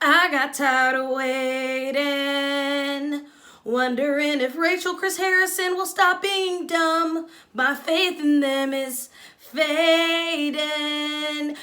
I got tired of waiting, wondering if Rachel Chris Harrison will stop being dumb. My faith in them is fading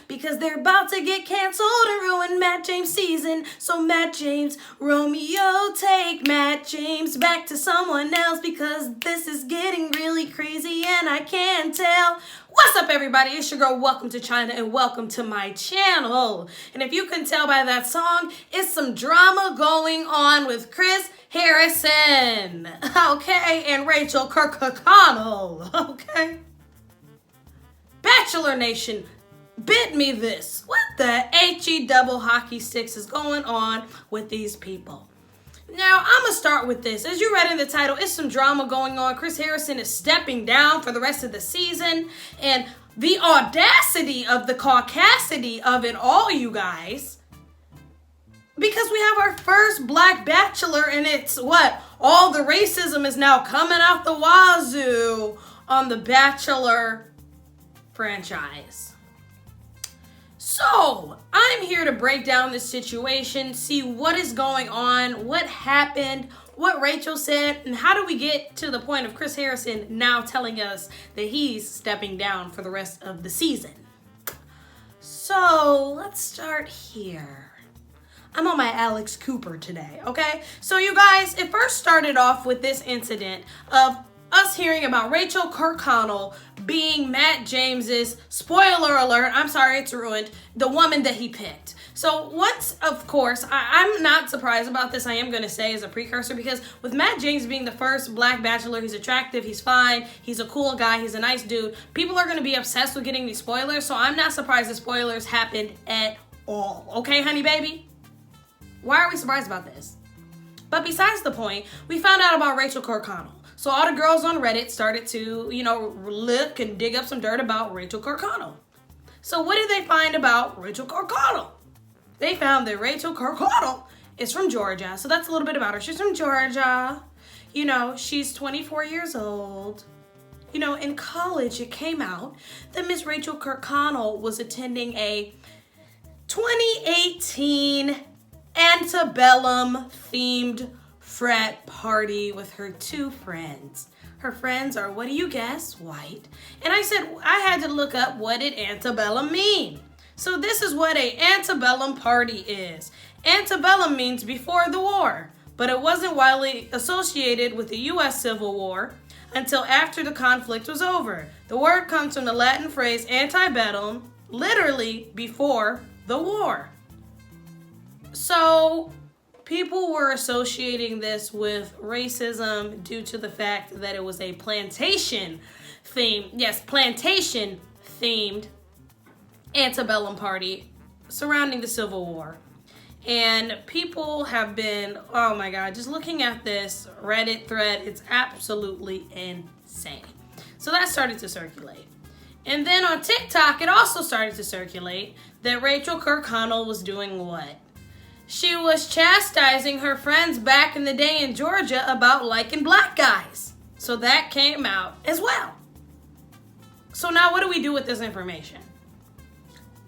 because they're about to get canceled and ruin Matt James' season. So Matt James, Romeo, take Matt James back to someone else because this is getting really crazy and I can't tell. What's up, everybody? It's your girl, Welcome to China, and welcome to my channel. And if you can tell by that song, it's some drama going on with Chris Harrison, okay, and Rachael Kirkconnell, okay? Bachelor Nation, bid me this. What the HE double hockey sticks is going on with these people? Now, I'm going to start with this. As you read in the title, it's some drama going on. Chris Harrison is stepping down for the rest of the season. And the audacity of the caucasity of it all, you guys. Because we have our first black bachelor and it's what? All the racism is now coming out the wazoo on the Bachelor franchise. So, I'm here to break down this situation, see what is going on, what happened, what Rachel said, and how do we get to the point of Chris Harrison now telling us that he's stepping down for the rest of the season. So, let's start here. I'm on my Alex Cooper today, okay? So, you guys, it first started off with this incident of us hearing about Rachael Kirkconnell being Matt James's, spoiler alert, I'm sorry it's ruined, the woman that he picked. So once, of course, I'm not surprised about this, I am going to say as a precursor, because with Matt James being the first black bachelor, he's attractive, he's fine, he's a cool guy, he's a nice dude, people are going to be obsessed with getting these spoilers, so I'm not surprised the spoilers happened at all. Okay, honey baby? Why are we surprised about this? But besides the point, we found out about Rachael Kirkconnell. So all the girls on Reddit started to, look and dig up some dirt about Rachael Kirkconnell. So what did they find about Rachael Kirkconnell? They found that Rachael Kirkconnell is from Georgia. So that's a little bit about her. She's from Georgia. She's 24 years old. In college, it came out that Miss Rachael Kirkconnell was attending a 2018 antebellum themed frat party with her two friends. Her friends are, what do you guess? White. And I said I had to look up what did antebellum mean. So this is what a antebellum party is. Antebellum means before the war, but it wasn't widely associated with the U.S. Civil War until after the conflict was over. The word comes from the Latin phrase antebellum, literally before the war. So people were associating this with racism due to the fact that it was a plantation themed antebellum party surrounding the Civil War. And people have been, oh my God, just looking at this Reddit thread, it's absolutely insane. So that started to circulate. And then on TikTok, it also started to circulate that Rachael Kirkconnell was doing what? She was chastising her friends back in the day in Georgia about liking black guys. So that came out as well. So now what do we do with this information?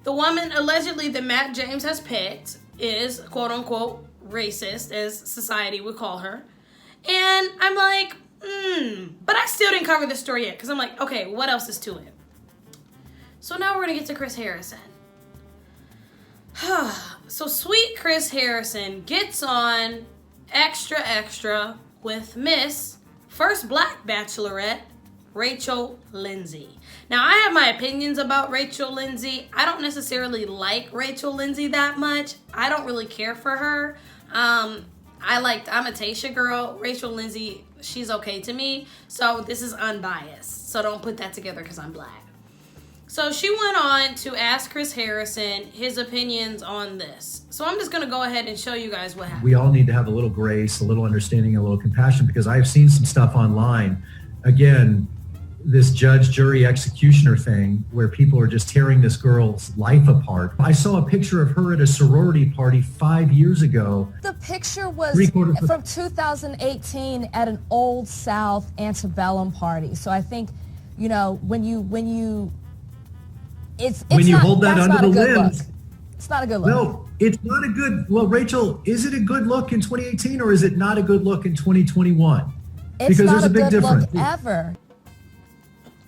The woman allegedly that Matt James has picked is quote unquote racist, as society would call her. And I'm like, but I still didn't cover this story yet because I'm like, okay, what else is to it? So now we're going to get to Chris Harrison. So sweet Chris Harrison gets on extra with Miss First Black Bachelorette, Rachel Lindsay. Now I have my opinions about Rachel Lindsay. I don't necessarily like Rachel Lindsay that much. I don't really care for her. I'm a Tayshia girl. Rachel Lindsay, she's okay to me. So this is unbiased. So don't put that together because I'm black. So she went on to ask Chris Harrison his opinions on this. So I'm just going to go ahead and show you guys what happened. We all need to have a little grace, a little understanding, a little compassion, because I've seen some stuff online. Again, this judge, jury, executioner thing where people are just tearing this girl's life apart. I saw a picture of her at a sorority party 5 years ago. The picture was from 2018 at an Old South antebellum party. So I think, when you when you hold that under the lens, It's not a good look. No, it's not a good, well, Rachel, is it a good look in 2018 or is it not a good look in 2021? It's Because not there's a big good difference. look ever.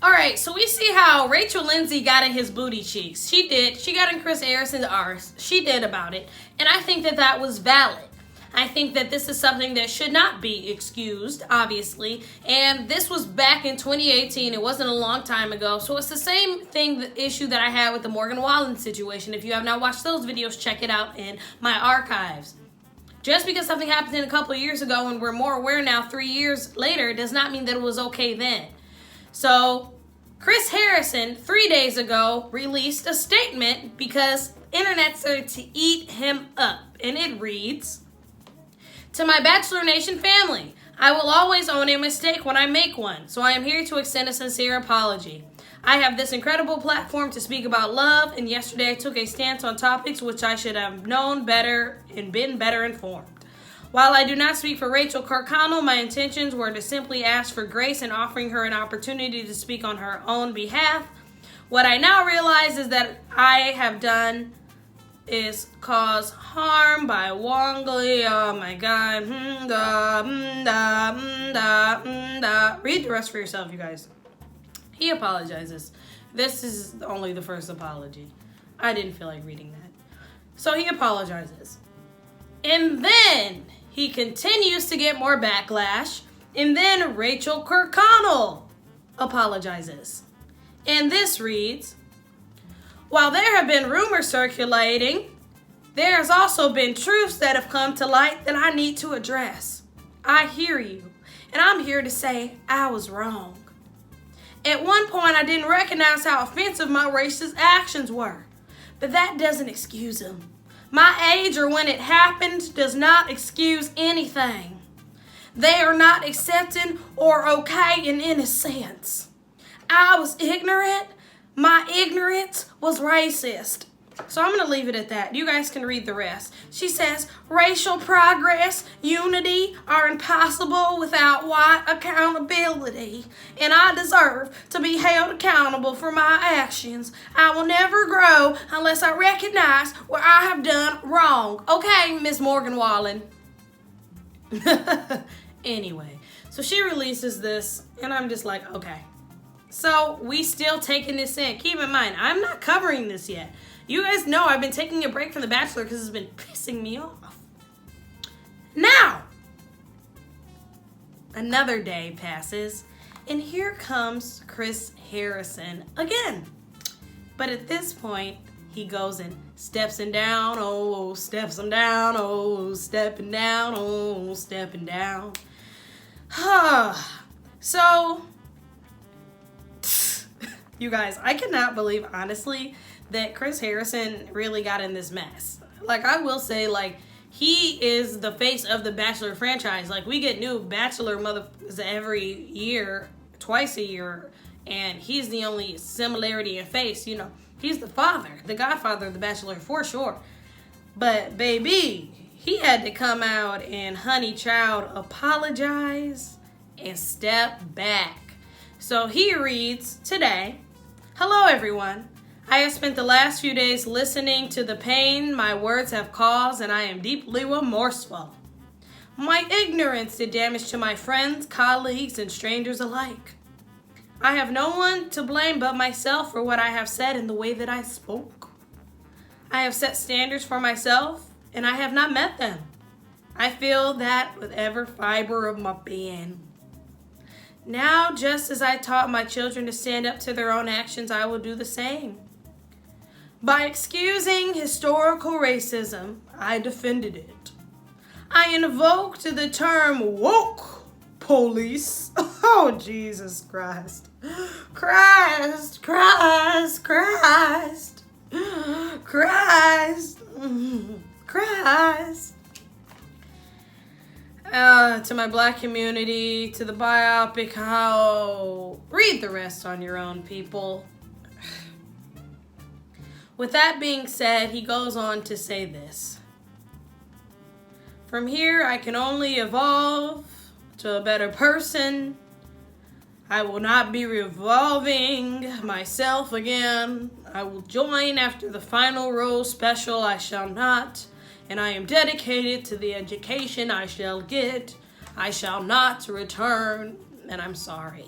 All right, so we see how Rachel Lindsay got in his booty cheeks. She did. She got in Chris Harrison's arse. She did about it. And I think that that was valid. I think that this is something that should not be excused, obviously. And this was back in 2018. It wasn't a long time ago. So it's the same thing, the issue that I had with the Morgan Wallen situation. If you have not watched those videos, check it out in my archives. Just because something happened a couple of years ago and we're more aware now 3 years later does not mean that it was okay then. So Chris Harrison, 3 days ago, released a statement because internet started to eat him up. And it reads, "To my Bachelor Nation family, I will always own a mistake when I make one, so I am here to extend a sincere apology. I have this incredible platform to speak about love, and yesterday I took a stance on topics which I should have known better and been better informed. While I do not speak for Rachael Kirkconnell, my intentions were to simply ask for grace and offering her an opportunity to speak on her own behalf. What I now realize is that I have done is cause harm by wrongly, oh my God. Read the rest for yourself, you guys. He apologizes. This is only the first apology. I didn't feel like reading that. So he apologizes. And then he continues to get more backlash. And then Rachael Kirkconnell apologizes. And this reads, "While there have been rumors circulating, there has also been truths that have come to light that I need to address. I hear you, and I'm here to say I was wrong. At one point, I didn't recognize how offensive my racist actions were, but that doesn't excuse them. My age or when it happened does not excuse anything. They are not accepted or okay in any sense. I was ignorant. My ignorance was racist." So I'm going to leave it at that. You guys can read the rest. She says, "Racial progress, unity are impossible without white accountability, and I deserve to be held accountable for my actions. I will never grow unless I recognize what I have done wrong." Okay, Miss Morgan Wallen. Anyway, so she releases this, and I'm just like, okay. So we still taking this in. Keep in mind, I'm not covering this yet. You guys know I've been taking a break from The Bachelor because it's been pissing me off. Now, another day passes, and here comes Chris Harrison again. But at this point, he goes and steps him down, oh, steps him down, oh, stepping down, oh, stepping down. So, you guys, I cannot believe, honestly, that Chris Harrison really got in this mess. Like, I will say, like, he is the face of the Bachelor franchise. Like, we get new Bachelor motherfuckers every year, twice a year, and he's the only similarity in face. You know, he's the father, the godfather of the Bachelor for sure. But, baby, he had to come out and, honey child, apologize and step back. So he reads today, "Hello, everyone. I have spent the last few days listening to the pain my words have caused, and I am deeply remorseful. My ignorance did damage to my friends, colleagues, and strangers alike. I have no one to blame but myself for what I have said and the way that I spoke. I have set standards for myself, and I have not met them. I feel that with every fiber of my being. Now, just as I taught my children to stand up to their own actions, I will do the same. By excusing historical racism, I defended it. I invoked the term woke police." Oh, Jesus Christ. Christ. To my black community, to the biopic, how... Read the rest on your own, people. With that being said, he goes on to say this. "From here, I can only evolve to a better person. I will not be revolving myself again. I will join after the final rose special. I shall not. And I am dedicated to the education I shall get. I shall not return. And I'm sorry.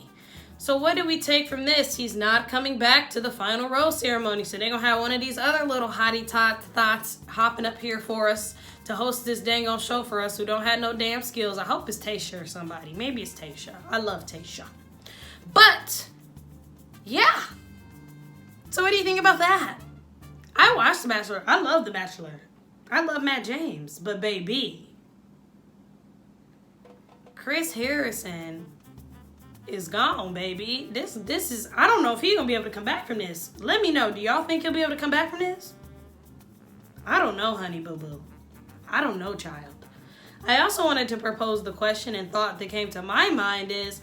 So what do we take from this? He's not coming back to the final rose ceremony. So they're going to have one of these other little hottie thoughts hopping up here for us to host this dang old show for us who don't have no damn skills. I hope it's Taysha or somebody. Maybe it's Taysha. I love Taysha. But, yeah. So what do you think about that? I watched The Bachelor. I love The Bachelor. I love Matt James. But baby, Chris Harrison is gone, baby. This is, I don't know if he's going to be able to come back from this. Let me know. Do y'all think he'll be able to come back from this? I don't know, honey boo boo. I don't know, child. I also wanted to propose the question and thought that came to my mind is,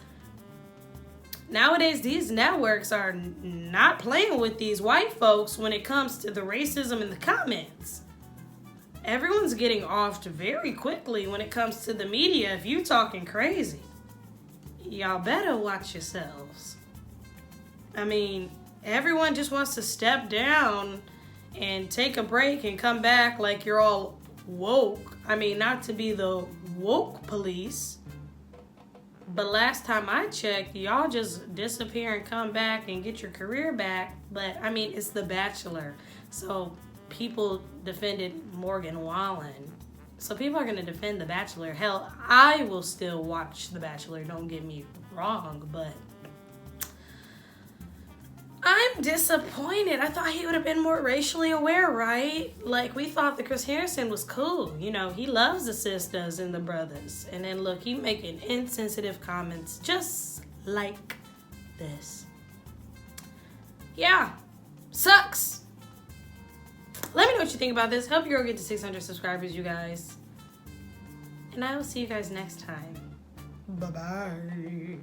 nowadays these networks are not playing with these white folks when it comes to the racism in the comments. Everyone's getting offed very quickly when it comes to the media if you talking crazy. Y'all better watch yourselves. I mean, everyone just wants to step down and take a break and come back like you're all woke. I mean, not to be the woke police, but last time I checked, y'all just disappear and come back and get your career back. But I mean, it's The Bachelor. So people defended Morgan Wallen. So people are going to defend The Bachelor. Hell, I will still watch The Bachelor, don't get me wrong, but I'm disappointed. I thought he would have been more racially aware, right? Like, we thought that Chris Harrison was cool. You know, he loves the sisters and the brothers. And then, look, he making insensitive comments just like this. Yeah, sucks. Let me know what you think about this. Help your girl get to 600 subscribers, you guys. And I will see you guys next time. Bye-bye.